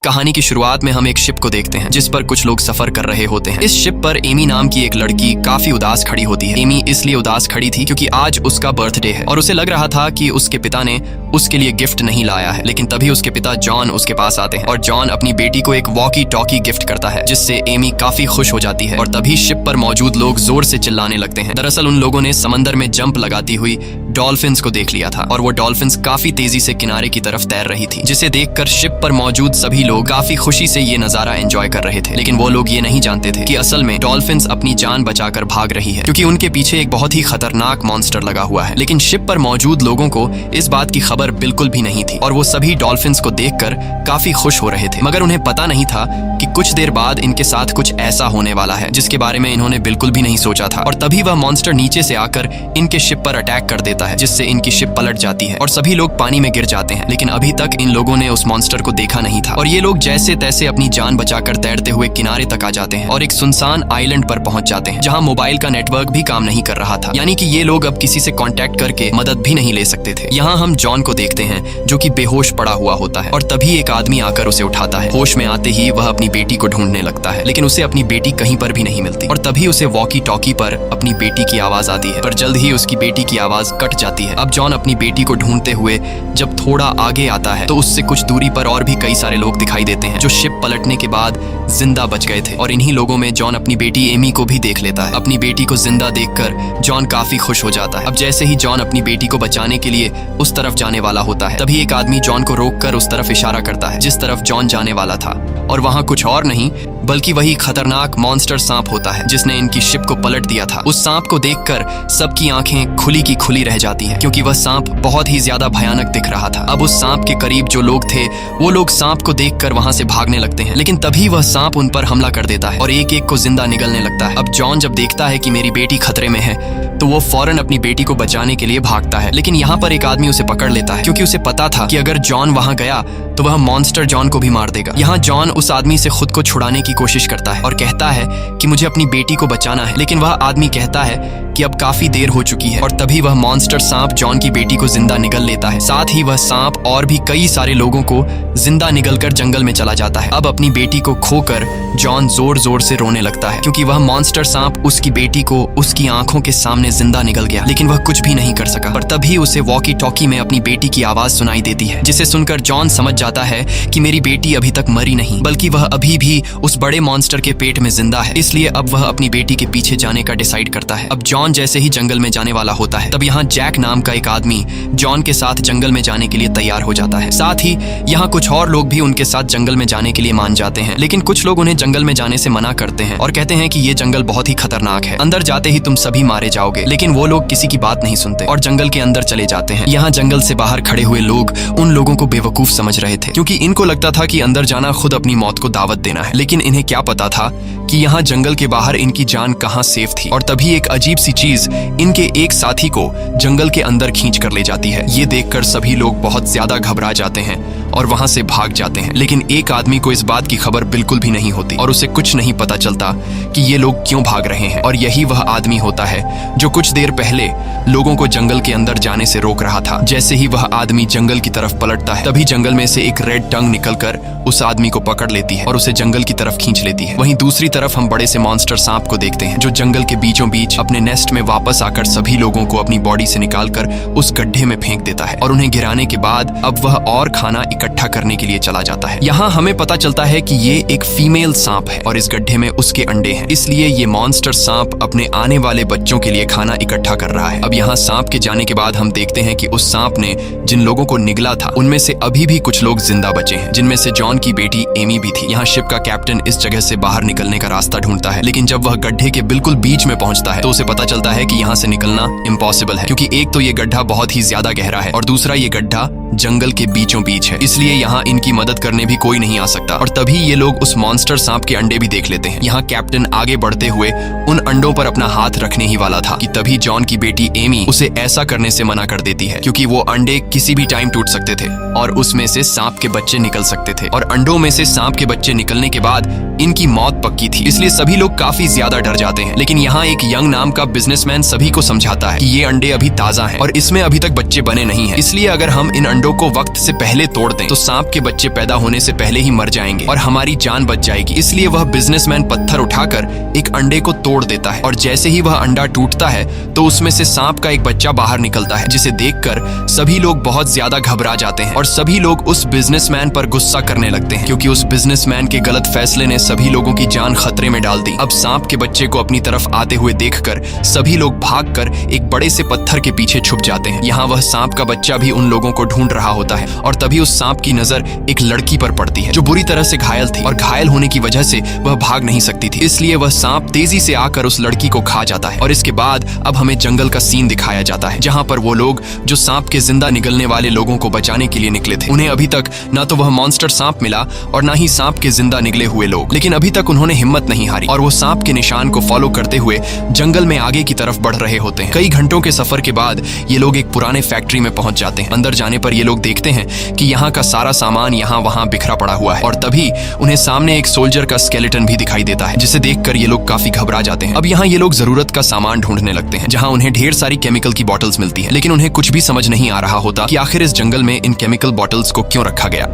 कहानी की शुरुआत में हम एक शिप को देखते हैं जिस पर कुछ लोग सफर कर रहे होते हैं। इस शिप पर एमी नाम की एक लड़की काफी उदास खड़ी होती है। एमी इसलिए उदास खड़ी थी क्योंकि आज उसका बर्थडे है और उसे लग रहा था कि उसके पिता ने उसके लिए गिफ्ट नहीं लाया है। लेकिन तभी उसके पिता जॉन उसके पास आते हैं और जॉन अपनी बेटी को एक वॉकी टॉकी गिफ्ट करता है जिससे एमी काफी खुश हो जाती है। और तभी शिप पर मौजूद लोग जोर से चिल्लाने लगते हैं। दरअसल उन लोगों ने समंदर में जंप लगाती हुई डॉल्फिन्स को देख लिया था और वो डॉल्फिन्स काफी तेजी से किनारे की तरफ तैर रही थी, जिसे देखकर शिप पर मौजूद सभी लोग काफी खुशी से ये नजारा एंजॉय कर रहे थे। लेकिन वो लोग ये नहीं जानते थे कि असल में डॉल्फिन्स अपनी जान बचाकर भाग रही है क्योंकि उनके पीछे एक बहुत ही खतरनाक मॉन्स्टर लगा हुआ है। लेकिन शिप पर मौजूद लोगों को इस बात की खबर बिल्कुल भी नहीं थी और वो सभी डॉल्फिन्स को देखकर काफी खुश हो रहे थे, मगर उन्हें पता नहीं था कि कुछ देर बाद इनके साथ कुछ ऐसा होने वाला है जिसके बारे में इन्होंने बिल्कुल भी नहीं सोचा था। और तभी वह मॉन्स्टर नीचे से आकर इनके शिप पर अटैक कर देता है जिससे इनकी शिप पलट जाती है और सभी लोग पानी में गिर जाते हैं। लेकिन अभी तक इन लोगों ने उस मॉन्स्टर को देखा नहीं था और ये लोग जैसे तैसे अपनी जान बचाकर तैरते हुए किनारे तक आ जाते हैं और एक सुनसान आइलैंड पर पहुंच जाते हैं जहां मोबाइल का नेटवर्क भी काम नहीं कर रहा था, यानी कि ये लोग अब किसी से कांटेक्ट करके मदद भी नहीं ले सकते थे। यहाँ हम जॉन को देखते हैं जो कि बेहोश पड़ा हुआ होता है और तभी एक आदमी आकर उसे उठाता है। होश में आते ही वह अपनी बेटी को ढूंढने लगता है लेकिन उसे अपनी बेटी कहीं पर भी नहीं मिलती और तभी उसे वॉकी टॉकी पर अपनी बेटी की आवाज आती है, पर जल्द ही उसकी बेटी की आवाज कट जाती है। अब जॉन अपनी बेटी को ढूंढते हुए जब थोड़ा आगे आता है तो उससे कुछ दूरी पर और भी कई सारे लोग दिखाई देते हैं जो शिप पलटने के बाद जिंदा बच गए थे और इन्हीं लोगों में जॉन अपनी बेटी एमी को भी देख लेता है। अपनी बेटी को जिंदा देखकर जॉन काफी खुश हो जाता है। अब जैसे ही जॉन अपनी बेटी को बचाने के लिए उस तरफ जाने वाला होता है तभी एक आदमी जॉन को रोककर उस तरफ इशारा करता है जिस तरफ जॉन जाने वाला था और वहां कुछ और नहीं बल्कि वही खतरनाक मॉन्स्टर सांप होता है जिसने इनकी शिप को पलट दिया था। उस सांप को देखकर सबकी आंखें खुली की खुली रह जाती हैं क्योंकि वह सांप बहुत ही ज्यादा भयानक दिख रहा था। अब उस सांप के करीब जो लोग थे वो लोग सांप को देखकर वहां से भागने लगते हैं, लेकिन तभी वह सांप उन पर हमला कर देता है और एक एक को जिंदा निगलने लगता है। अब जॉन जब देखता है कि मेरी बेटी खतरे में है तो वो फौरन अपनी बेटी को बचाने के लिए भागता है, लेकिन यहाँ पर एक आदमी उसे पकड़ लेता है क्योंकि उसे पता था कि अगर जॉन वहां गया तो वह मॉन्स्टर जॉन को भी मार देगा। यहाँ जॉन उस आदमी से खुद को छुड़ाने की कोशिश करता है और कहता है कि मुझे अपनी बेटी को बचाना है, लेकिन वह आदमी कहता है कि अब काफी देर हो चुकी है और तभी वह मॉन्स्टर सांप जॉन की बेटी को जिंदा निगल लेता है। साथ ही वह सांप और भी कई सारे लोगों को जिंदा निगलकर जंगल में चला जाता है। अब अपनी बेटी को खोकर जॉन जोर जोर से रोने लगता है क्योंकि वह मॉन्स्टर सांप उसकी बेटी को उसकी आंखों के सामने जिंदा निगल गया, लेकिन वह कुछ भी नहीं कर सका। पर तभी उसे वॉकी टॉकी में अपनी बेटी की आवाज सुनाई देती है जिसे सुनकर जॉन समझ जाता है कि मेरी बेटी अभी तक मरी नहीं बल्कि वह अभी भी उस बड़े मॉन्स्टर के पेट में जिंदा है। इसलिए अब वह अपनी बेटी के पीछे जाने का डिसाइड करता है। अब जॉन जैसे ही जंगल में जाने वाला होता है तब यहाँ जैक नाम का एक आदमी जॉन के साथ जंगल में जाने के लिए तैयार हो जाता है। साथ ही यहाँ कुछ और लोग भी उनके साथ जंगल में जाने के लिए मान जाते हैं, लेकिन कुछ लोग उन्हें जंगल में जाने से मना करते हैं और कहते हैं कि ये जंगल बहुत ही खतरनाक है, अंदर जाते ही तुम सभी मारे जाओगे। लेकिन वो लोग किसी की बात नहीं सुनते और जंगल के अंदर चले जाते हैं। यहाँ जंगल से बाहर खड़े हुए लोग उन लोगों को बेवकूफ समझ रहे थे क्योंकि इनको लगता था कि अंदर जाना खुद अपनी मौत को दावत देना है, लेकिन इन्हें क्या पता था कि यहाँ जंगल के बाहर इनकी जान कहाँ सेफ थी। और तभी एक अजीब सी चीज इनके एक साथी को जंगल के अंदर खींच कर ले जाती है। ये देखकर सभी लोग बहुत ज्यादा घबरा जाते हैं और वहां से भाग जाते हैं, लेकिन एक आदमी को इस बात की खबर बिल्कुल भी नहीं होती और उसे कुछ नहीं पता चलता कि ये लोग क्यों भाग रहे हैं। और यही वह आदमी होता है जो कुछ देर पहले लोगों को जंगल के अंदर जाने से रोक रहा था। जैसे ही वह आदमी जंगल की तरफ पलटता है तभी जंगल में से एक रेड टंग निकलकर उस आदमी को पकड़ लेती है और उसे जंगल की तरफ खींच लेती है। वहीं दूसरी तरफ हम बड़े से मॉन्स्टर सांप को देखते हैं जो जंगल के बीचों बीच अपने नेस्ट में वापस आकर सभी लोगों को अपनी बॉडी से निकालकर उस गड्ढे में फेंक देता है और उन्हें गिराने के बाद अब वह और खाना इकट्ठा करने के लिए चला जाता है। यहाँ हमें पता चलता है कि ये एक फीमेल सांप है और इस गड्ढे में उसके अंडे हैं, इसलिए ये मॉन्स्टर सांप अपने आने वाले बच्चों के लिए खाना इकट्ठा कर रहा है। अब यहाँ सांप के जाने के बाद हम देखते हैं कि उस सांप ने जिन लोगों को निगला था उनमें से अभी भी कुछ लोग जिंदा बचे हैं, जिनमें से जॉन की बेटी एमी भी थी। यहाँ शिप का कैप्टन इस जगह से बाहर निकलने का रास्ता ढूंढता है, लेकिन जब वह गड्ढे के बिल्कुल बीच में पहुंचता है तो उसे पता चलता है कि यहाँ से निकलना इम्पॉसिबल है क्योंकि एक तो ये गड्ढा बहुत ही ज्यादा गहरा है और दूसरा ये गड्ढा जंगल के बीचों बीच है, इसलिए यहाँ इनकी मदद करने भी कोई नहीं आ सकता। और तभी ये लोग उस मॉन्स्टर सांप के अंडे भी देख लेते हैं। यहाँ कैप्टन आगे बढ़ते हुए उन अंडों पर अपना हाथ रखने ही वाला था कि तभी जॉन की बेटी एमी उसे ऐसा करने से मना कर देती है क्योंकि वो अंडे किसी भी टाइम टूट सकते थे और उसमें से सांप के बच्चे निकल सकते थे और अंडों में से सांप के बच्चे निकलने के बाद इनकी मौत पक्की थी, इसलिए सभी लोग काफी ज्यादा डर जाते हैं। लेकिन यहाँ एक यंग नाम का बिजनेसमैन सभी को समझाता है कि ये अंडे अभी ताजा हैं और इसमें अभी तक बच्चे बने नहीं हैं, इसलिए अगर हम इन अंडों को वक्त से पहले तोड़ दें तो सांप के बच्चे पैदा होने से पहले ही मर जाएंगे और हमारी जान बच जाएगी। इसलिए वह बिजनेसमैन पत्थर उठाकर एक अंडे को तोड़ देता है और जैसे ही वह अंडा टूटता है तो उसमें से सांप का एक बच्चा बाहर निकलता है, जिसे देखकर सभी लोग बहुत ज्यादा घबरा जाते हैं और सभी लोग उस बिजनेसमैन पर गुस्सा करने लगते हैं क्योंकि उस बिजनेसमैन के गलत फैसले ने सभी लोगों की जान खतरे में डाल दी। अब सांप के बच्चे को अपनी तरफ आते हुए देखकर सभी लोग भागकर एक बड़े से पत्थर के पीछे छुप जाते हैं। यहाँ वह सांप का बच्चा भी उन लोगों को ढूंढ रहा होता है और तभी उस सांप की नजर एक लड़की पर पड़ती है जो बुरी तरह से घायल थी और घायल होने की वजह से वह भाग नहीं सकती थी। इसलिए वह सांप तेजी से आकर उस लड़की को खा जाता है और इसके बाद अब हमें जंगल का सीन दिखाया जाता है जहाँ पर वो लोग जो सांप के जिंदा निकलने वाले लोगों को बचाने के लिए निकले थे, उन्हें अभी तक ना तो वह मॉन्स्टर सांप मिला और ना ही सांप के जिंदा निकले हुए लोग, लेकिन अभी तक उन्होंने हिम्मत नहीं हारी और वो सांप के निशान को फॉलो करते हुए जंगल में आगे की तरफ बढ़ रहे होते हैं। कई घंटों के सफर के बाद ये लोग एक पुराने फैक्ट्री में पहुंच जाते हैं। अंदर जाने पर ये लोग देखते हैं कि यहाँ का सारा सामान यहाँ वहाँ बिखरा पड़ा हुआ है और तभी उन्हें सामने एक सोल्जर का स्केलेटन भी दिखाई देता है, जिसे देखकर ये लोग काफी घबरा जाते हैं। अब यहाँ ये लोग जरूरत का सामान ढूंढने लगते हैं जहाँ उन्हें ढेर सारी केमिकल की बॉटल्स मिलती है, लेकिन उन्हें कुछ भी समझ नहीं आ रहा होता कि आखिर इस जंगल में इन केमिकल बॉटल्स को क्यों रखा गया।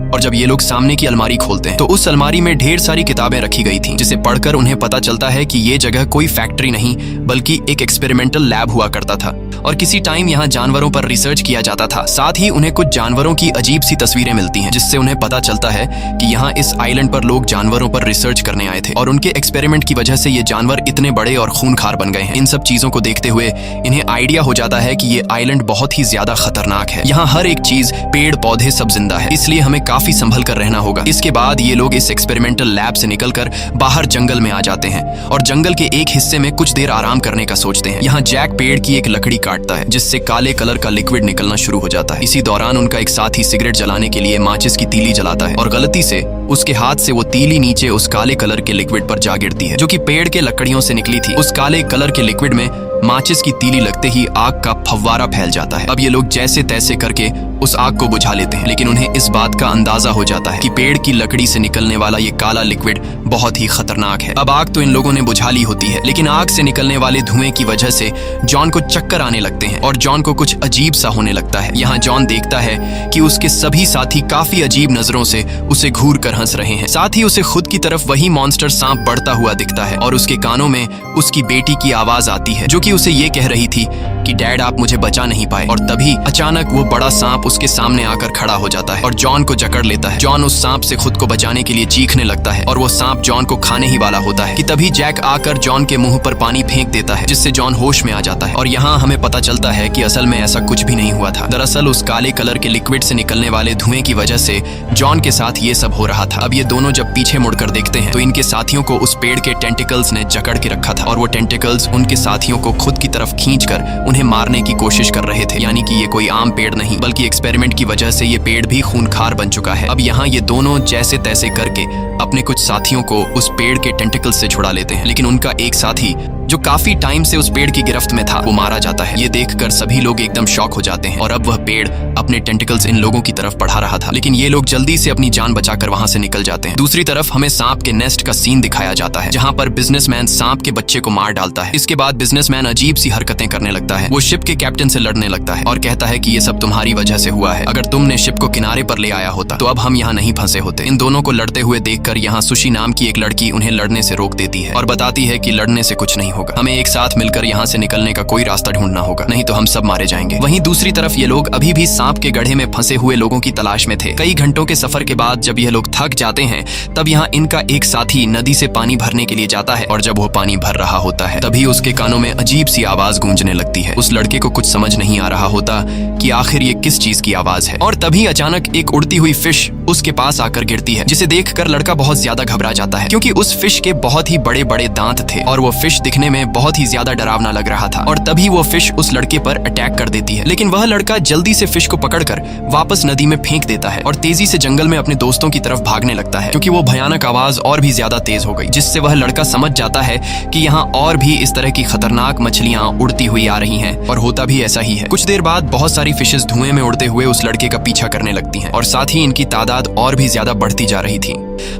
और जब ये लोग सामने की अलमारी खोलते हैं तो उस अलमारी में ढेर सारी किताबें रखी गई थी, जिसे पढ़कर उन्हें पता चलता है कि ये जगह कोई फैक्ट्री नहीं बल्कि एक एक्सपेरिमेंटल लैब हुआ करता था और किसी टाइम यहाँ जानवरों पर रिसर्च किया जाता था। साथ ही उन्हें कुछ जानवरों की अजीब सी तस्वीरें मिलती हैं, जिससे उन्हें पता चलता है कि यहाँ इस आइलैंड पर लोग जानवरों पर रिसर्च करने आए थे और उनके एक्सपेरिमेंट की वजह से ये जानवर इतने बड़े और खूनखार बन गए हैं। इन सब चीजों को देखते हुए इन्हें आइडिया हो जाता है कि ये आइलैंड बहुत ही ज्यादा खतरनाक है। यहाँ हर एक चीज, पेड़ पौधे सब जिंदा है, इसलिए हमें काफी संभल कर रहना होगा। इसके बाद ये लोग इस एक्सपेरिमेंटल लैब से निकलकर बाहर जंगल में आ जाते हैं और जंगल के एक हिस्से में कुछ देर आराम करने का सोचते हैं। यहाँ जैक पेड़ की एक लकड़ी काटता है जिससे काले कलर का लिक्विड निकलना शुरू हो जाता है। इसी दौरान उनका एक साथी सिगरेट जलाने के लिए माचिस की तीली जलाता है और गलती से उसके हाथ से वो तीली नीचे उस काले कलर के लिक्विड पर जा गिरती है जो कि पेड़ के लकड़ियों से निकली थी। उस काले कलर के लिक्विड में माचिस की तीली लगते ही आग का फव्वारा फैल जाता है। अब ये लोग जैसे तैसे करके उस आग को बुझा लेते हैं, लेकिन उन्हें इस बात का अंदाजा हो जाता है कि पेड़ की लकड़ी से निकलने वाला ये काला लिक्विड बहुत ही खतरनाक है। अब आग तो इन लोगों ने बुझा ली होती है, लेकिन आग से निकलने वाले धुएं की वजह से जॉन को चक्कर आने लगते हैं और जॉन को कुछ अजीब सा होने लगता है। यहाँ जॉन देखता है कि उसके सभी साथी काफी अजीब नजरों से उसे घूर कर हंस रहे हैं। साथ ही उसे खुद की तरफ वही मॉन्स्टर सांप बढ़ता हुआ दिखता है और उसके कानों में उसकी बेटी की आवाज आती है जो कि उसे ये कह रही थी कि डैड आप मुझे बचा नहीं पाए। और तभी अचानक वो बड़ा सांप उसके सामने आकर खड़ा हो जाता है और जॉन को जकड़ लेता है। जॉन उस सांप से खुद को बचाने के लिए चीखने लगता है और वो सांप जॉन को खाने ही वाला होता है कि तभी जैक आकर जॉन के मुंह पर पानी फेंक देता है, जिससे जॉन होश में आ जाता है। और यहाँ हमें पता चलता है कि असल में ऐसा कुछ भी नहीं हुआ था। दरअसल उस काले कलर के लिक्विड से निकलने वाले धुएं की वजह से जॉन के साथ ये सब हो रहा था। अब ये दोनों जब पीछे मुड़कर देखते हैं तो इनके साथियों को उस पेड़ के टेंटिकल्स ने जकड़ के रखा था और वो टेंटिकल्स उनके साथियों को खुद की तरफ खींचकर उन्हें मारने की कोशिश कर रहे थे। यानी कि ये कोई आम पेड़ नहीं बल्कि एक्सपेरिमेंट की वजह से ये पेड़ भी खूनखार बन चुका है। अब यहाँ ये दोनों जैसे तैसे करके अपने कुछ साथियों को उस पेड़ के टेंटिकल्स से छुड़ा लेते हैं, लेकिन उनका एक साथी जो काफी टाइम से उस पेड़ की गिरफ्त में था वो मारा जाता है। ये देखकर सभी लोग एकदम शॉक हो जाते हैं और अब वह पेड़ अपने टेंटिकल्स इन लोगों की तरफ बढ़ा रहा था, लेकिन ये लोग जल्दी से अपनी जान बचाकर वहां से निकल जाते हैं। दूसरी तरफ हमें सांप के नेस्ट का सीन दिखाया जाता है जहां पर बिजनेसमैन सांप के बच्चे को मार डालता है। इसके बाद बिजनेसमैन अजीब सी हरकतें करने लगता है। वो शिप के कैप्टन से लड़ने लगता है और कहता है कि ये सब तुम्हारी वजह से हुआ है। अगर तुमने शिप को किनारे पर ले आया होता तो अब हम यहाँ नहीं फंसे होते। इन दोनों को लड़ते हुए देखकर यहाँ सुशी नाम की एक लड़की उन्हें लड़ने से रोक देती है और बताती है कि लड़ने से कुछ नहीं होगा, हमें एक साथ मिलकर यहाँ से निकलने का कोई रास्ता ढूंढना होगा, नहीं तो हम सब मारे जाएंगे। वहीं दूसरी तरफ ये लोग अभी भी सांप के गड्ढे में फंसे हुए लोगों की तलाश में थे। कई घंटों के सफर के बाद जब ये लोग थक जाते हैं तब यहाँ इनका एक साथी नदी से पानी भरने के लिए जाता है और जब वो पानी भर रहा होता है तभी उसके कानों में अजीब सी आवाज गूंजने लगती है। उस लड़के को कुछ समझ नहीं आ रहा होता कि आखिर ये किस चीज की आवाज है और तभी अचानक एक उड़ती हुई फिश उसके पास आकर गिरती है, जिसे देखकर लड़का बहुत ज्यादा घबरा जाता है क्योंकि उस फिश के बहुत ही बड़े बड़े दांत थे और वो फिश दिखने में बहुत ही ज्यादा डरावना लग रहा था। और तभी वो फिश उस लड़के पर अटैक कर देती है, लेकिन वह लड़का जल्दी से फिश को पकड़कर वापस नदी में फेंक देता है और तेजी से जंगल में अपने दोस्तों की तरफ भागने लगता है क्योंकि वो भयानक आवाज और भी ज्यादा तेज हो गई, जिससे वह लड़का समझ जाता है कि यहाँ और भी इस तरह की खतरनाक मछलियां उड़ती हुई आ रही हैं और होता भी ऐसा ही है। कुछ देर बाद बहुत सारी फिशेस धुएं में उड़ते हुए उस लड़के का पीछा करने लगती हैं और साथ ही इनकी तादाद और भी ज्यादा बढ़ती जा रही थी।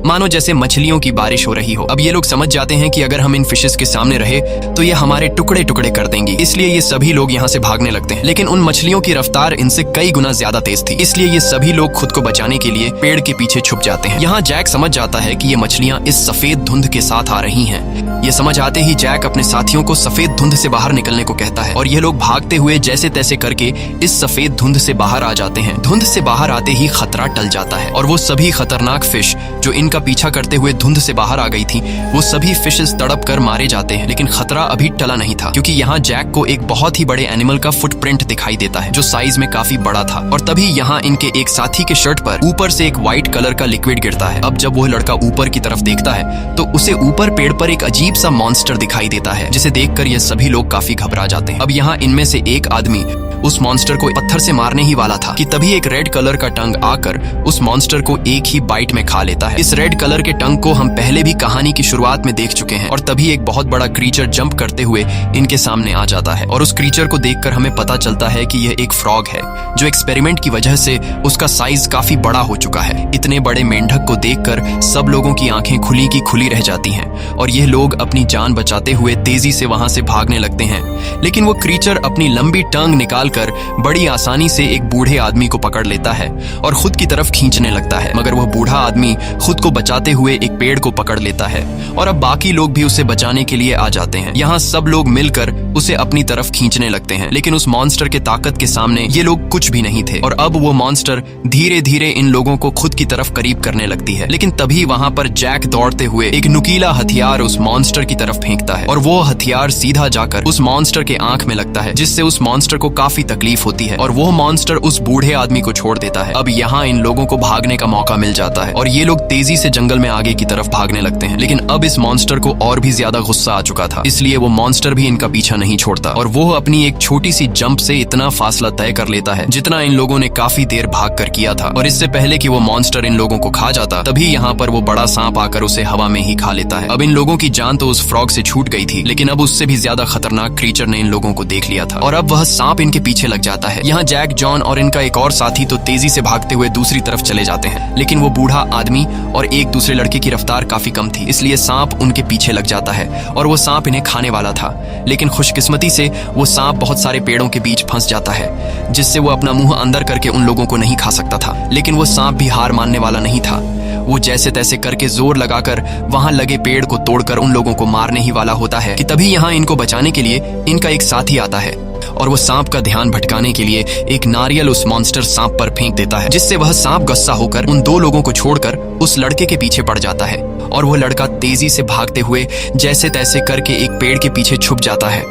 मानो जैसे मछलियों की बारिश हो रही हो। अब ये लोग समझ जाते हैं कि अगर हम इन फिशेस के सामने रहे तो ये हमारे टुकड़े टुकड़े कर देंगी, इसलिए ये सभी लोग यहाँ से भागने लगते हैं। लेकिन उन मछलियों की रफ्तार इनसे कई गुना ज्यादा तेज थी, इसलिए ये सभी लोग खुद को बचाने के लिए पेड़ के पीछे छुप जाते हैं। यहाँ जैक समझ जाता है कि ये मछलियाँ इस सफेद धुंध के साथ आ रही हैं। ये समझ आते ही जैक अपने साथियों को सफेद धुंध से बाहर निकलने को कहता है और ये लोग भागते हुए जैसे तैसे करके इस सफेद धुंध से बाहर आ जाते हैं। धुंध से बाहर आते ही खतरा टल जाता है और वो सभी खतरनाक फिश जो इनका पीछा करते हुए धुंध से बाहर आ गई थी, वो सभी फिशेस तड़प कर मारे जाते हैं। लेकिन खतरा अभी टला नहीं था, क्योंकि यहाँ जैक को एक बहुत ही बड़े एनिमल का फुटप्रिंट दिखाई देता है जो साइज में काफी बड़ा था। और तभी यहाँ इनके एक साथी के शर्ट पर ऊपर से एक व्हाइट कलर का लिक्विड गिरता है। अब जब वो लड़का ऊपर की तरफ देखता है तो उसे ऊपर पेड़ पर एक अजीब सा मॉन्स्टर दिखाई देता है, जिसे देखकर ये सभी लोग काफी घबरा जाते हैं। अब यहाँ इनमें से एक आदमी उस मॉन्स्टर को पत्थर से मारने ही वाला था कि तभी एक रेड कलर का टंग आकर उस मॉन्स्टर को एक ही बाइट में खा लेता है। इस रेड कलर के टंग को हम पहले भी कहानी की शुरुआत में देख चुके हैं। और तभी एक बहुत बड़ा क्रीचर जंप करते हुए इनके सामने आ जाता है और उस क्रीचर को देखकर हमें पता चलता है कि यह एक फ्रॉग है जो एक्सपेरिमेंट की वजह से उसका साइज काफी बड़ा हो चुका है। इतने बड़े मेंढक को देखकर सब लोगों की आंखें खुली की खुली रह जाती हैं और ये लोग अपनी जान बचाते हुए तेजी से वहां से भागने लगते हैं। लेकिन वो क्रीचर अपनी लंबी टंग निकाल कर बड़ी आसानी से एक बूढ़े आदमी को पकड़ लेता है और खुद की तरफ खींचने लगता है। मगर वह बूढ़ा आदमी खुद को बचाते हुए एक पेड़ को पकड़ लेता है और अब बाकी लोग भी उसे बचाने के लिए आ जाते हैं। यहाँ सब लोग मिलकर उसे अपनी तरफ खींचने लगते हैं, लेकिन उस मॉन्स्टर के ताकत के सामने ये लोग कुछ भी नहीं थे और अब वो मॉन्स्टर धीरे धीरे इन लोगों को खुद की तरफ करीब करने लगती है। लेकिन तभी वहां पर जैक दौड़ते हुए एक नुकीला हथियार उस मॉन्स्टर की तरफ फेंकता है और वो हथियार सीधा जाकर उस मॉन्स्टर के आंख में लगता है, जिससे उस मॉन्स्टर को काफी तकलीफ होती है और वो मॉन्स्टर उस बूढ़े आदमी को छोड़ देता है। अब यहाँ इन लोगों को भागने का मौका मिल जाता है और ये लोग तेजी से जंगल में आगे की तरफ भागने लगते हैं। लेकिन अब इस मॉन्स्टर को और भी ज्यादा गुस्सा आ चुका था, इसलिए वो मॉन्स्टर भी इनका पीछा नहीं छोड़ता और वो अपनी एक छोटी सी जंप से इतना फासला तय कर लेता है जितना इन लोगों ने काफी देर भाग कर किया था। और इससे पहले कि वो मॉन्स्टर इन लोगों को खा जाता, तभी यहाँ पर वो बड़ा सांप आकर उसे हवा में ही खा लेता है। अब इन लोगों की जान तो उस फ्रॉग से छूट गई थी, लेकिन अब उससे भी ज्यादा खतरनाक क्रीचर ने इन लोगों को देख लिया था और अब वह सांप इनके पीछे लग जाता है। यहाँ जैक, जॉन और इनका एक और साथी तो तेजी से भागते हुए दूसरी तरफ चले जाते हैं, लेकिन वो बूढ़ा आदमी और एक दूसरे लड़के की रफ्तार काफी कम थी, इसलिए सांप उनके पीछे लग जाता है और वो सांप इन्हें खाने वाला था। लेकिन खुशकिस्मती से वो सांप बहुत सारे पेड़ों के बीच फंस जाता है, जिससे वो अपना मुंह अंदर करके उन लोगों को नहीं खा सकता था। लेकिन वो सांप भी हार मानने वाला नहीं था। वो जैसे तैसे करके जोर लगाकर वहां लगे पेड़ को तोड़कर उन लोगों को मारने ही वाला होता है कि तभी यहाँ इनको बचाने के लिए इनका एक साथी आता है और वो सांप का ध्यान भटकाने के लिए एक नारियल उस मॉन्स्टर सांप पर फेंक देता है, जिससे वह सांप गुस्सा होकर उन दो लोगों को छोड़कर उस लड़के के पीछे पड़ जाता है और वो लड़का तेजी से भागते हुए जैसे तैसे करके एक पेड़ के पीछे छुप जाता है,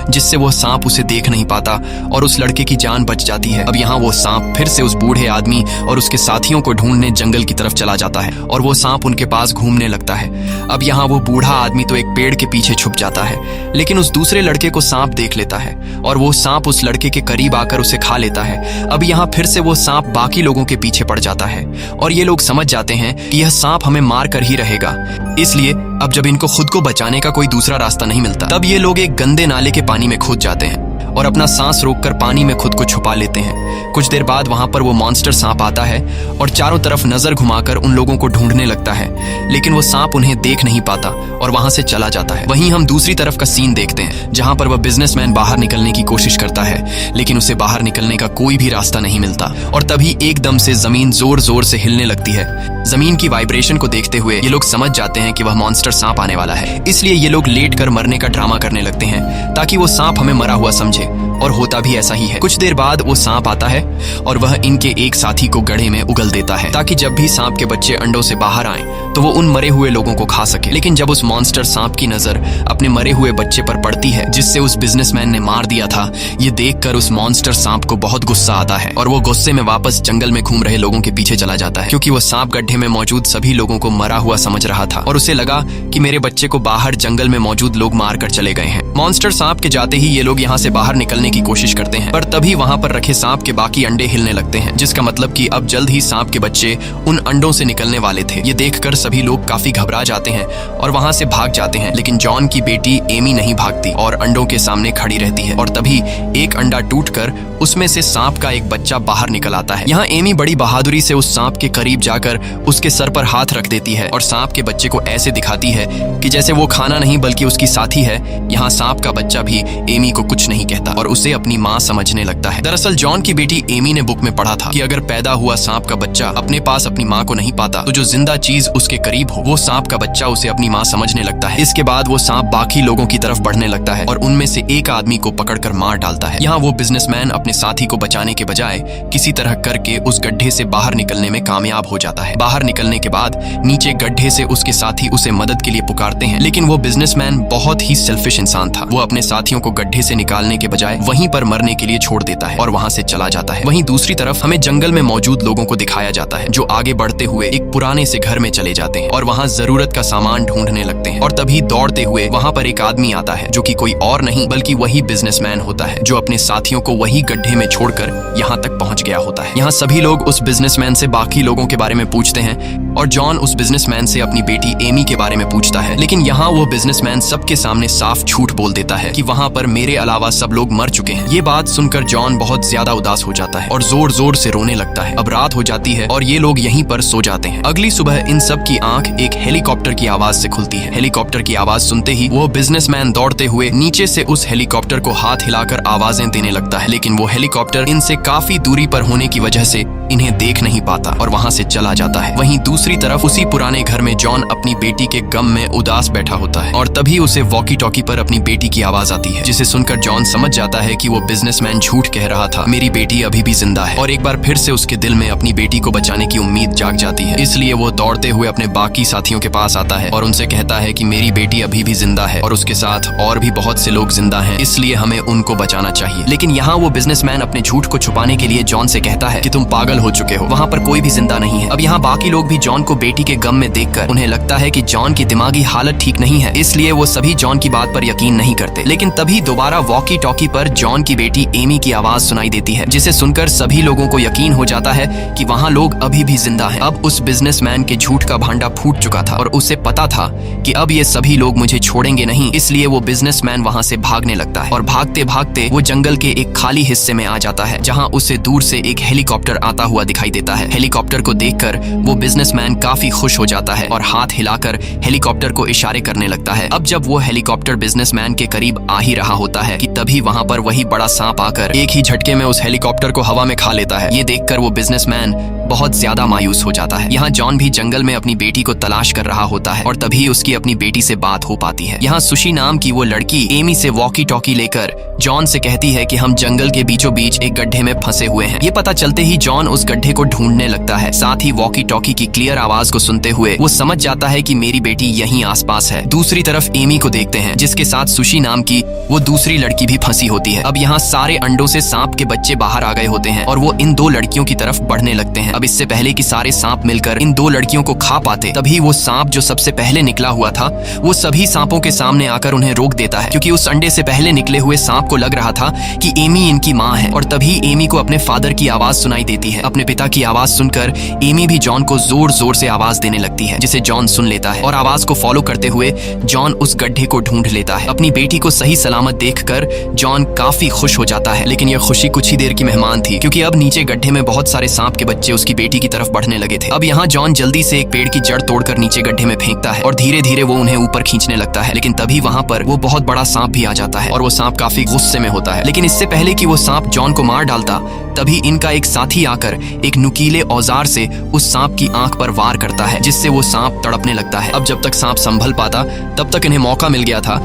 जिससे वो सांप उसे देख नहीं पाता और उस लड़के की जान बच जाती है। अब यहाँ वो सांप फिर से उस बूढ़े आदमी और उसके साथियों को ढूंढने जंगल की तरफ चला जाता है और वो सांप उनके पास घूमने लगता है। अब यहाँ वो बूढ़ा आदमी तो एक पेड़ के पीछे छुप जाता है, लेकिन उस दूसरे लड़के को सांप देख लेता है और वो सांप उस लड़के के करीब आकर उसे खा लेता है। अब यहाँ फिर से वो सांप बाकी लोगों के पीछे पड़ जाता है और ये लोग समझ जाते हैं कि यह सांप हमें मार कर ही रहेगा, इसलिए अब जब इनको खुद को बचाने का कोई दूसरा रास्ता नहीं मिलता, तब ये लोग एक गंदे नाले के पानी में कूद जाते हैं और अपना सांस रोककर पानी में खुद को छुपा लेते हैं। कुछ देर बाद वहां पर वो मॉन्स्टर सांप आता है और चारों तरफ नजर घुमाकर उन लोगों को ढूंढने लगता है, लेकिन वो सांप उन्हें देख नहीं पाता और वहां से चला जाता है। वहीं हम दूसरी तरफ का सीन देखते हैं जहां पर वह बिजनेसमैन बाहर निकलने की कोशिश करता है, लेकिन उसे बाहर निकलने का कोई भी रास्ता नहीं मिलता और तभी एकदम से जमीन जोर जोर से हिलने लगती है। जमीन की वाइब्रेशन को देखते हुए ये लोग समझ जाते हैं कि वह मॉन्स्टर सांप आने वाला है, इसलिए ये लोग लेट कर मरने का ड्रामा करने लगते हैं ताकि वो सांप हमें मरा हुआ समझे, और होता भी ऐसा ही है। कुछ देर बाद वो सांप आता है और वह इनके एक साथी को गड्ढे में उगल देता है ताकि जब भी सांप के बच्चे अंडों से बाहर आएं तो वो उन मरे हुए लोगों को खा सके। लेकिन जब उस मॉन्स्टर सांप की नजर अपने मरे हुए बच्चे पर पड़ती है जिससे उस बिजनेसमैन ने मार दिया था, ये देखकर उस मॉन्स्टर सांप को बहुत गुस्सा आता है और वो गुस्से में वापस जंगल में घूम रहे लोगों के पीछे चला जाता है, क्योंकि वो सांप गड्ढे में मौजूद सभी लोगों को मरा हुआ समझ रहा था और उसे लगा कि मेरे बच्चे को बाहर जंगल में मौजूद लोग मार कर चले गए हैं। मॉन्स्टर सांप के जाते ही ये लोग यहाँ से बाहर निकलने की कोशिश करते हैं, पर तभी वहां पर रखे सांप के बाकी अंडे हिलने लगते हैं, जिसका मतलब कि अब जल्द ही सांप के बच्चे उन अंडों से निकलने वाले थे। ये देखकर सभी लोग काफी घबरा जाते हैं और वहां से भाग जाते हैं, लेकिन जॉन की बेटी एमी नहीं भागती और अंडों के सामने खड़ी रहती है और तभी एक अंडा टूटकर उसमें से सांप का एक बच्चा बाहर निकल आता है। यहाँ एमी बड़ी बहादुरी से उस सांप के करीब जाकर उसके सर पर हाथ रख देती है और सांप के बच्चे को ऐसे दिखाती है कि जैसे वो खाना नहीं बल्कि उसकी साथी है। यहाँ सांप का बच्चा भी एमी को कुछ नहीं कहता और उसे अपनी माँ समझने लगता है। दरअसल जॉन की बेटी एमी ने बुक में पढ़ा था कि अगर पैदा हुआ सांप का बच्चा अपने पास अपनी माँ को नहीं पाता तो जो जिंदा चीज उसके करीब हो वो सांप का बच्चा उसे अपनी माँ समझने लगता है। इसके बाद वो सांप बाकी लोगों की तरफ बढ़ने लगता है और उनमें से एक आदमी को पकड़कर मार डालता है। यहाँ वो बिजनेसमैन अपने साथी को बचाने के बजाय किसी तरह करके उस गड्ढे से बाहर निकलने में कामयाब हो जाता है। बाहर निकलने के बाद नीचे गड्ढे से उसके साथी उसे मदद के लिए पुकारते हैं, लेकिन वो बिजनेसमैन बहुत ही सेल्फिश इंसान था। वो अपने साथियों को गड्ढे से निकालने के बजाय वहीं पर मरने के लिए छोड़ देता है और वहां से चला जाता है। वहीं दूसरी तरफ हमें जंगल में मौजूद लोगों को दिखाया जाता है जो आगे बढ़ते हुए एक पुराने से घर में चले जाते हैं और वहां जरूरत का सामान ढूंढने लगते हैं। और तभी दौड़ते हुए वहां पर एक आदमी आता है जो कि कोई और नहीं बल्कि वही बिजनेसमैन होता है जो अपने साथियों को वही गड्ढे में छोड़कर यहाँ तक पहुंच गया होता है। यहाँ सभी लोग उस बिजनेसमैन से बाकी लोगों के बारे में पूछते हैं और जॉन उस बिजनेसमैन से अपनी बेटी एमी के बारे में पूछता है, लेकिन यहाँ वो बिजनेसमैन सबके सामने साफ झूठ बोल देता है कि वहाँ पर मेरे अलावा सब लोग मर चुके हैं। ये बात सुनकर जॉन बहुत ज्यादा उदास हो जाता है और जोर जोर से रोने लगता है। अब रात हो जाती है और ये लोग यहीं पर सो जाते हैं। अगली सुबह इन सब की आंख एक हेलीकॉप्टर की आवाज से खुलती है। हेलीकॉप्टर की आवाज सुनते ही वो बिजनेसमैन दौड़ते हुए नीचे से उस हेलीकॉप्टर को हाथ हिलाकर आवाजें देने लगता है, लेकिन वो हेलीकॉप्टर इनसे काफी दूरी पर होने की वजह से इन्हें देख नहीं पाता और वहां से चला जाता है। वहीं दूसरी तरफ उसी पुराने घर में जॉन अपनी बेटी के गम में उदास बैठा होता है और तभी उसे वॉकी टॉकी पर अपनी बेटी की आवाज आती है, जिसे सुनकर जॉन समझ जाता है कि वो बिजनेसमैन झूठ कह रहा था, मेरी बेटी अभी भी जिंदा है। और एक बार फिर से उसके दिल में अपनी बेटी को बचाने की उम्मीद जाग जाती है। इसलिए वो दौड़ते हुए अपने बाकी साथियों के पास आता है और उनसे कहता है कि मेरी बेटी अभी भी जिंदा है और उसके साथ और भी बहुत से लोग जिंदा हैं, इसलिए हमें उनको बचाना चाहिए। लेकिन यहाँ वो बिजनेसमैन अपने झूठ को छुपाने के लिए जॉन से कहता है कि तुम पागल हो चुके हो, वहाँ पर कोई भी जिंदा नहीं है। अब यहाँ बाकी लोग भी जॉन को बेटी के गम में देखकर उन्हें लगता है कि जॉन की दिमागी हालत ठीक नहीं है, इसलिए वो सभी जॉन की बात पर यकीन नहीं करते। लेकिन तभी दोबारा वॉकी टॉकी पर जॉन की बेटी एमी की आवाज सुनाई देती है, जिसे सुनकर सभी लोगों को यकीन हो जाता है कि वहाँ लोग अभी भी जिंदा हैं। अब उस बिजनेसमैन के झूठ का भांडा फूट चुका था और उसे पता था कि अब ये सभी लोग मुझे छोड़ेंगे नहीं, इसलिए वो बिजनेसमैन वहाँ से भागने लगता है और भागते भागते वो जंगल के एक खाली हिस्से में आ जाता है, जहाँ उसे दूर से एक हेलीकॉप्टर आता हुआ दिखाई देता है। हेलीकॉप्टर को देखकर वो बिजनेसमैन काफी खुश हो जाता है और हाथ हिलाकर हेलीकॉप्टर को इशारे करने लगता है। अब जब वो हेलीकॉप्टर बिजनेसमैन के करीब आ ही रहा होता है कि तभी वहाँ पर वही बड़ा सांप आकर एक ही झटके में उस हेलीकॉप्टर को हवा में खा लेता है। ये देखकर वो बिजनेसमैन बहुत ज्यादा मायूस हो जाता है। यहाँ जॉन भी जंगल में अपनी बेटी को तलाश कर रहा होता है और तभी उसकी अपनी बेटी से बात हो पाती है। यहाँ सुशी नाम की वो लड़की एमी से वॉकी टॉकी लेकर जॉन से कहती है कि हम जंगल के बीचों बीच एक गड्ढे में फंसे हुए हैं। ये पता चलते ही जॉन उस गड्ढे को ढूंढने लगता है। साथ ही वॉकी टॉकी की क्लियर आवाज को सुनते हुए वो समझ जाता है कि मेरी बेटी यहीं आसपास है। दूसरी तरफ एमी को देखते हैं, जिसके साथ सुशी नाम की वो दूसरी लड़की भी फंसी होती है। अब यहाँ सारे अंडों से सांप के बच्चे बाहर आ गए होते हैं और वो इन दो लड़कियों की तरफ बढ़ने लगते हैं। अब इससे पहले कि सारे सांप मिलकर इन दो लड़कियों को खा पाते, तभी वो सांप जो सबसे पहले निकला हुआ था वो सभी सांपों के सामने आकर उन्हें रोक देता है, क्योंकि उस अंडे से पहले निकले हुए सांप को लग रहा था कि एमी इनकी माँ है। और तभी एमी को अपने फादर की आवाज सुनाई देती है। अपने पिता की आवाज सुनकर एमी भी जॉन को जोर जोर से आवाज देने लगती है, जिसे जॉन सुन लेता है और आवाज को फॉलो करते हुए जॉन उस गड्ढे को ढूंढ लेता है। अपनी बेटी को सही सलामत देखकर जॉन काफी खुश हो जाता है, लेकिन यह खुशी कुछ ही देर की मेहमान थी, क्योंकि अब नीचे गड्ढे में बहुत सारे सांप के बच्चे उसकी बेटी की तरफ बढ़ने लगे थे। अब यहाँ जॉन जल्दी से एक पेड़ की जड़ तोड़कर नीचे गड्ढे में फेंकता है और धीरे धीरे वो उन्हें ऊपर खींचने लगता है। लेकिन तभी वहाँ पर वो बहुत बड़ा सांप भी आ जाता है और वो सांप काफी गुस्से में होता है। लेकिन इससे पहले कि वो सांप जॉन को मार डालता, तभी इनका एक साथी आकर एक नुकीले औजार से उस सांप की आंख पर वार करता है, जिससे वो सांप तड़पने लगता है। अब जब तक सांप संभल पाता तब तक इन्हें मौका मिल गया था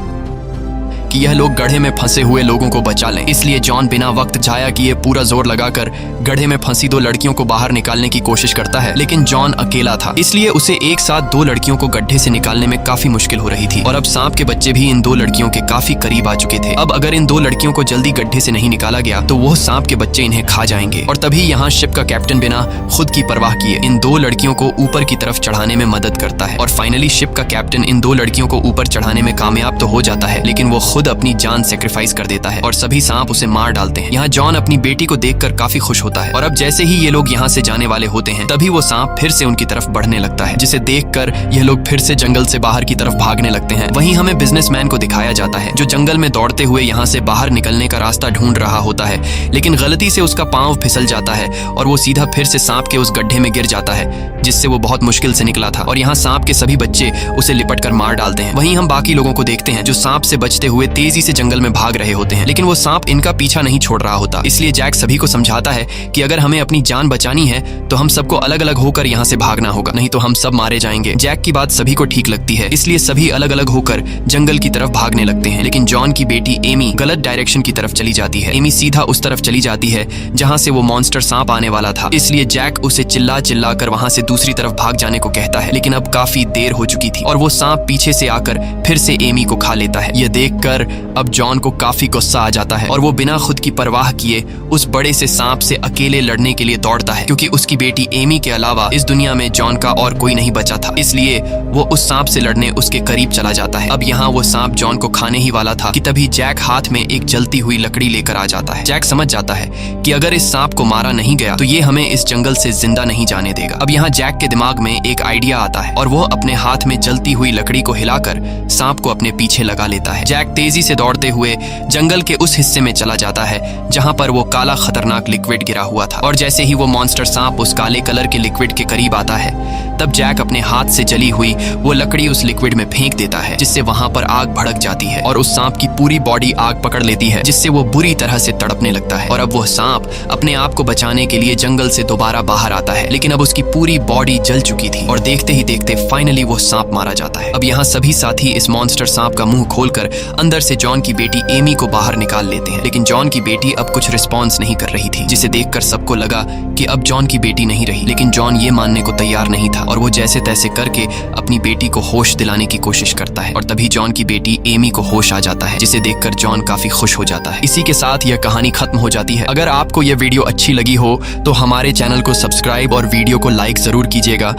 कि यह लोग गड्ढे में फंसे हुए लोगों को बचा लें। इसलिए जॉन बिना वक्त जाया किए पूरा जोर लगाकर गड्ढे में फंसी दो लड़कियों को बाहर निकालने की कोशिश करता है। लेकिन जॉन अकेला था, इसलिए उसे एक साथ दो लड़कियों को गड्ढे से निकालने में काफी मुश्किल हो रही थी और अब सांप के बच्चे भी इन दो लड़कियों के काफी करीब आ चुके थे। अब अगर इन दो लड़कियों को जल्दी गड्ढे से नहीं निकाला गया तो वो सांप के बच्चे इन्हें खा जाएंगे। और तभी यहाँ शिप का कैप्टन बिना खुद की परवाह किए इन दो लड़कियों को ऊपर की तरफ चढ़ाने में मदद करता है और फाइनली शिप का कैप्टन इन दो लड़कियों को ऊपर चढ़ाने में कामयाब तो हो जाता है, लेकिन वो खुद खुद अपनी जान सेक्रीफाइस कर देता है और सभी सांप उसे मार डालते हैं। यहाँ जॉन अपनी बेटी को देखकर काफी खुश होता है और अब जैसे ही ये लोग यहाँ से जाने वाले होते हैं तभी वो सांप फिर से उनकी तरफ बढ़ने लगता है, जिसे देखकर यह लोग फिर से जंगल से बाहर की तरफ भागने लगते हैं। वहीं हमें बिजनेसमैन को दिखाया जाता है जो जंगल में दौड़ते हुए यहाँ से बाहर निकलने का रास्ता ढूंढ रहा होता है, लेकिन गलती से उसका पांव फिसल जाता है और वो सीधा फिर से सांप के उस गड्ढे में गिर जाता है जिससे वो बहुत मुश्किल से निकला था। और यहाँ सांप के सभी बच्चे उसे लिपट कर मार डालते हैं। वहीं हम बाकी लोगों को देखते हैं जो सांप से बचते हुए तेजी से जंगल में भाग रहे होते हैं, लेकिन वो सांप इनका पीछा नहीं छोड़ रहा होता। इसलिए जैक सभी को समझाता है कि अगर हमें अपनी जान बचानी है तो हम सबको अलग अलग होकर यहाँ से भागना होगा, नहीं तो हम सब मारे जाएंगे। जैक की बात सभी को ठीक लगती है, इसलिए सभी अलग अलग होकर जंगल की तरफ भागने लगते हैं। लेकिन जॉन की बेटी एमी गलत डायरेक्शन की तरफ चली जाती है। एमी सीधा उस तरफ चली जाती है जहाँ से वो मॉन्स्टर सांप आने वाला था, इसलिए जैक उसे चिल्ला चिल्ला कर वहाँ से दूसरी तरफ भाग जाने को कहता है। लेकिन अब काफी देर हो चुकी थी और वो सांप पीछे से आकर फिर से एमी को खा लेता है। यह देखकर अब जॉन को काफी गुस्सा आ जाता है और वो बिना खुद की परवाह किए उस बड़े से सांप से अकेले लड़ने के लिए दौड़ता है, क्योंकि उसकी बेटी एमी के अलावा इस दुनिया में जॉन का और कोई नहीं बचा था। इसलिए वो उस सांप से लड़ने उसके करीब चला जाता है। अब यहाँ वो सांप जॉन को खाने ही वाला था कि तभी जैक हाथ में एक जलती हुई लकड़ी लेकर आ जाता है। जैक समझ जाता है कि अगर इस सांप को मारा नहीं गया तो ये हमें इस जंगल से जिंदा नहीं जाने देगा। अब यहाँ जैक के दिमाग में एक आइडिया आता है और वो अपने हाथ में जलती हुई लकड़ी को हिलाकर सांप को अपने पीछे लगा लेता है। जैक तेजी से दौड़ते हुए जंगल के उस हिस्से में चला जाता है जहाँ पर वो काला खतरनाक लिक्विड गिरा हुआ था और जैसे ही वो मॉन्स्टर सांप उस काले कलर के लिक्विड के करीब आता है तब जैक अपने हाथ से जली हुई वो लकड़ी उस लिक्विड में फेंक देता है, जिससे वहां पर आग भड़क जाती है और उस सांप की पूरी बॉडी आग पकड़ लेती है, जिससे वो बुरी तरह से तड़पने लगता है। और अब वो सांप अपने आप को बचाने के लिए जंगल से दोबारा बाहर आता है, लेकिन अब उसकी पूरी बॉडी जल चुकी थी और देखते ही देखते फाइनली वो सांप मारा जाता है। अब यहाँ सभी साथी इस मॉन्स्टर सांप का मुंह खोलकर अंदर से जॉन की बेटी एमी को बाहर निकाल लेते हैं, लेकिन जॉन की बेटी अब कुछ रिस्पॉन्स नहीं कर रही थी, जिसे देखकर सबको लगा कि अब जॉन की बेटी नहीं रही। लेकिन जॉन ये मानने को तैयार नहीं था और वो जैसे तैसे करके अपनी बेटी को होश दिलाने की कोशिश करता है और तभी जॉन की बेटी एमी को होश आ जाता है, जिसे देखकर जॉन काफी खुश हो जाता है। इसी के साथ यह कहानी खत्म हो जाती है। अगर आपको यह वीडियो अच्छी लगी हो तो हमारे चैनल को सब्सक्राइब और वीडियो को लाइक जरूर कीजिएगा।